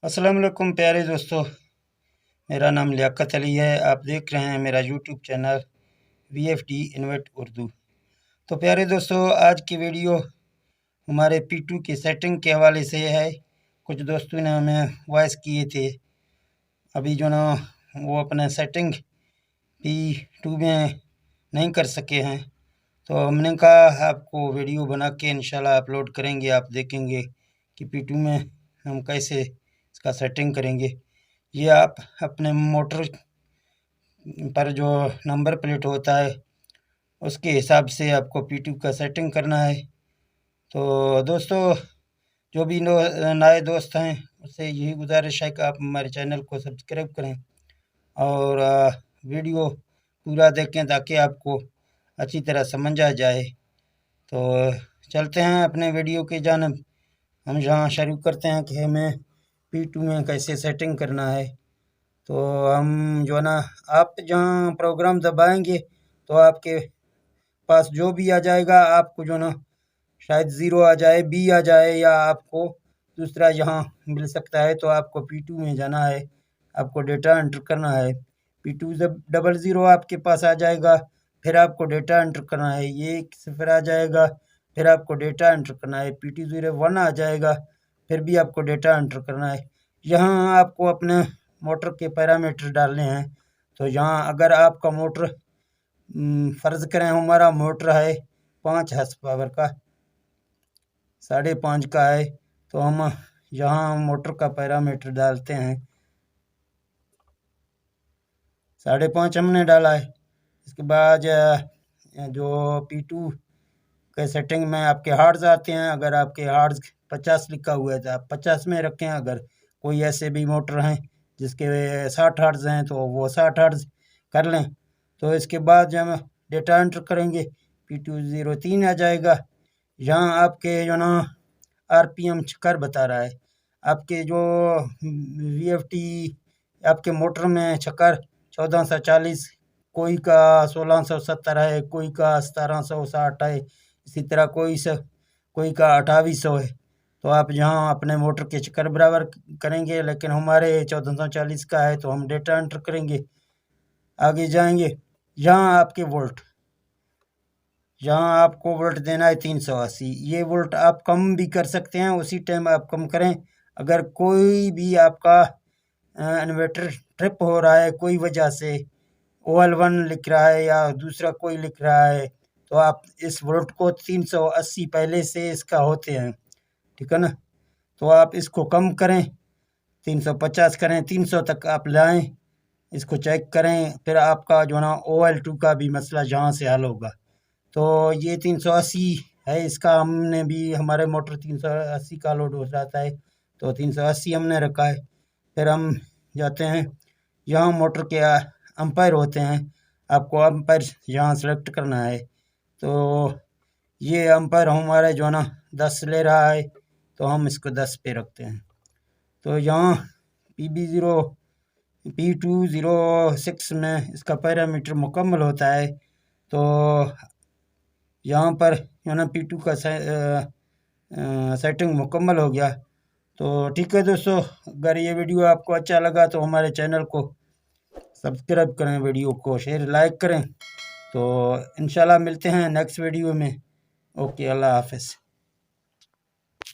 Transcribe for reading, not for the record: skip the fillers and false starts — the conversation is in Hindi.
अस्सलाम वालेकुम प्यारे दोस्तों। मेरा नाम लियाकत अली है। आप देख रहे हैं मेरा YouTube channel VFD InvIT Urdu. तो प्यारे दोस्तों, आज की वीडियो हमारे P2 की सेटिंग के हवाले से है। कुछ दोस्तों ने हमें वॉइस किए थे, अभी जो ना वो अपना सेटिंग P2 में नहीं कर सके हैं, तो हमने कहा आपको वीडियो बना के इंशाल्लाह अपलोड करेंगे। आप देखेंगे कि P2 में हम कैसे इसका सेटिंग करेंगे। ये आप अपने मोटर पर जो नंबर प्लेट होता है उसके हिसाब से आपको P2 का सेटिंग करना है। तो दोस्तों, जो भी नए दोस्त हैं उससे यही गुजारिश है कि आप हमारे चैनल को सब्सक्राइब करें और वीडियो पूरा देखें ताकि आपको अच्छी तरह समझ आ जाए। तो चलते हैं अपने वीडियो की जानिब। हम जहाँ शुरू करते हैं कि हमें P2 में कैसे सेटिंग करना है। तो हम जो ना, आप जहाँ प्रोग्राम दबाएंगे तो आपके पास जो भी आ जाएगा, आपको जो ना शायद 0 आ जाए, B आ जाए, या आपको दूसरा यहाँ मिल सकता है। तो आपको P2 में जाना है, आपको डेटा एंटर करना है। P2 जब 00 आपके पास आ जाएगा, फिर आपको डेटा एंटर करना है। ये 0 आ जाएगा, फिर आपको डेटा एंटर करना है। P2 01 आ जाएगा, फिर भी आपको डेटा एंटर करना है। यहाँ आपको अपने मोटर के पैरामीटर डालने हैं। तो यहाँ अगर आपका मोटर फ़र्ज़ करें हमारा मोटर है 5 हॉर्स पावर का, 5.5 का है, तो हम यहाँ मोटर का पैरामीटर डालते हैं। 5.5 हमने डाला है। इसके बाद जो P2 के सेटिंग में आपके हार्ट्ज़ आते हैं। अगर आपके हार्ट्ज़ 50 लिखा हुआ है तो आप 50 में रखें। अगर कोई ऐसे भी मोटर हैं जिसके 60 हार्ट्ज़ हैं तो वो 60 हार्ट्ज़ कर लें। तो इसके बाद जब हम डेटा एंटर करेंगे, P2 03 आ जाएगा। यहाँ आपके जो ना RPM चक्कर बता रहा है। आपके जो VFD आपके मोटर में चक्कर 1440, कोई का 1670 है, कोई का 1760 है, इसी तरह कोई का 2800 है। तो आप यहाँ अपने मोटर के चक्कर बराबर करेंगे, लेकिन हमारे 1440 का है तो हम डेटा एंटर करेंगे। आगे जाएंगे, यहाँ आपके वोल्ट, यहाँ आपको वोल्ट देना है 380। ये वोल्ट आप कम भी कर सकते हैं, उसी टाइम आप कम करें। अगर कोई भी आपका इन्वर्टर ट्रिप हो रहा है कोई वजह से, OL1 लिख रहा है या दूसरा कोई लिख रहा है, तो आप इस वोल्ट को 380 पहले से इसका होते हैं, ठीक है ना। तो आप इसको कम करें, 350 करें, 300 तक आप लाएं, इसको चेक करें। फिर आपका जो ना OL2 का भी मसला जहाँ से हल होगा। तो ये 380 है, इसका हमने भी, हमारे मोटर 380 का लोड हो जाता है तो 380 हमने रखा है। फिर हम जाते हैं, यहाँ मोटर के एम्पायर होते हैं, आपको एम्पायर यहाँ सेलेक्ट करना है। तो ये एम्पायर हमारे जो ना 10 ले रहा है, तो हम इसको 10 पे रखते हैं। तो यहाँ P206 में इसका पैरामीटर मुकम्मल होता है। तो यहाँ पर जो ना P2 का सेटिंग मुकम्मल हो गया। तो ठीक है दोस्तों, अगर ये वीडियो आपको अच्छा लगा तो हमारे चैनल को सब्सक्राइब करें, वीडियो को शेयर लाइक करें। तो इंशाल्लाह मिलते हैं नेक्स्ट वीडियो में। ओके, अल्लाह हाफ़िज़।